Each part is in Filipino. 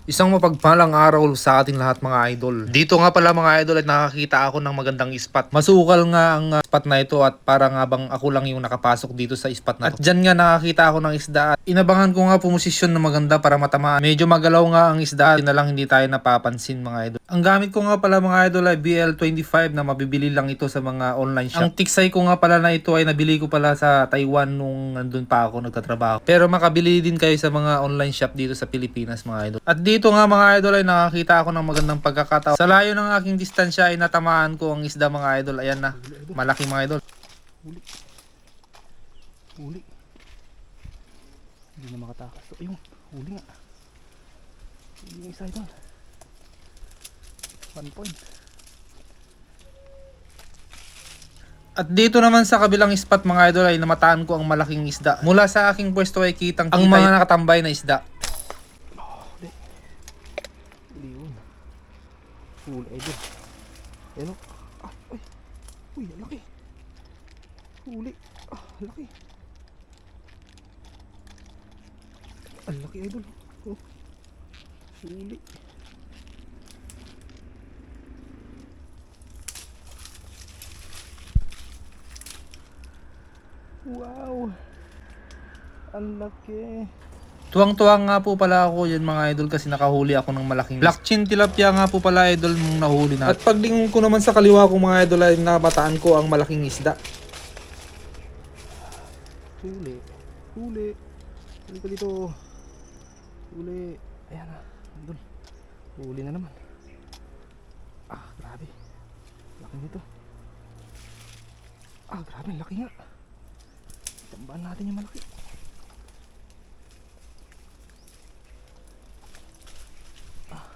Isang mapagpalang araw sa ating lahat mga idol. Dito nga pala mga idol ay nakakita ako ng magandang spot. Masukal nga ang spot na ito at para nga bang ako lang yung nakapasok dito sa spot na to. At dyan nga nakakita ako ng isda at inabangan ko nga pumosisyon na maganda para matamaan. Medyo magalaw nga ang isda na lang hindi tayo napapansin mga idol. Ang gamit ko nga pala mga idol ay BL25 na mabibili lang ito sa mga online shop. Ang tiksay ko nga pala na ito ay nabili ko pala sa Taiwan nung nandun pa ako nagtatrabaho. Pero makabili din kayo sa mga online shop dito sa Pilipinas mga idol. At dito nga mga idol ay nakakita ako ng magandang pagkakataon. Sa layo ng aking distansya ay natamaan ko ang isda mga idol. Ayan na, malaki mga idol. Huli. Huli. Hindi na makatakas. So, ayun, huli nga. Huli nga isa ito. 1 point. At dito naman sa kabilang spot mga idol ay namataan ko ang malaking isda. Mula sa aking pwesto ay kitang ang mga nakatambay na isda. Huli. Huli yun. Huli idol. Ayun o. Ah, ay. Uy, ang laki. Huli. Ah, laki. Ang laki idol. Oh. Huli. Wow. Ang laki. Tuwang-tuwa nga po pala ako yan mga idol kasi nakahuli ako ng malaking black chin tilapia nga po pala idol mong nahuli na. At paglingon ko naman sa kaliwa ko mga idol ay nabataan ko ang malaking isda. Huli. Huli. Huli ka dito. Huli. Ayan na. Andun. Huli na naman. Ah, grabe. Laki nito. Ah, grabe. Laki nga. Tambaan natin yung malaki. Ah.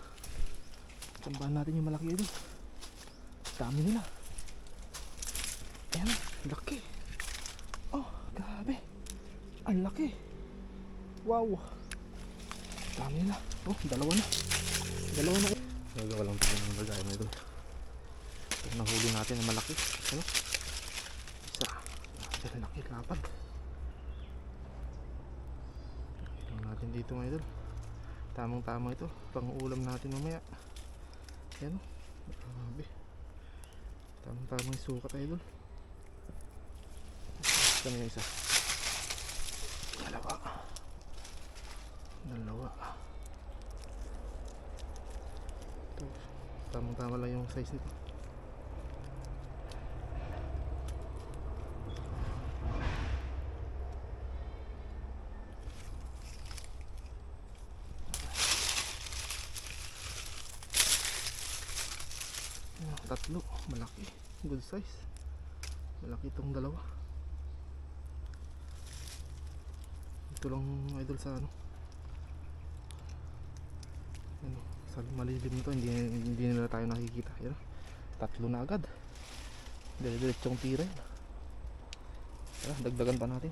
Tambaan natin yung malaki ito. Dami nila. Ayan na. Laki. Oh, grabe. Ang laki. Wow. Dami nila. Oh, dalawa na. Dalawa na. Nagawa lang tayo ng bagay na ito. Ito nahuli natin na malaki. Ano? Isa. Ang laki. Lapad. Ito natin dito mga idol. Tamang tama ito. Pang-ulam natin mamaya. Ayan o. Grabe. Tamang tamang sukat idol. Ito na yung isa. Dalawa. Ito, tamang tama lang yung size nito. Tatlo, malaki, good size. Malaki itong dalawa. Ito lang idol sa ano, sa malilim nito, hindi nila tayo nakikita. Yan, tatlo na agad. Dire-diretsong tira yan. Dagdagan pa natin.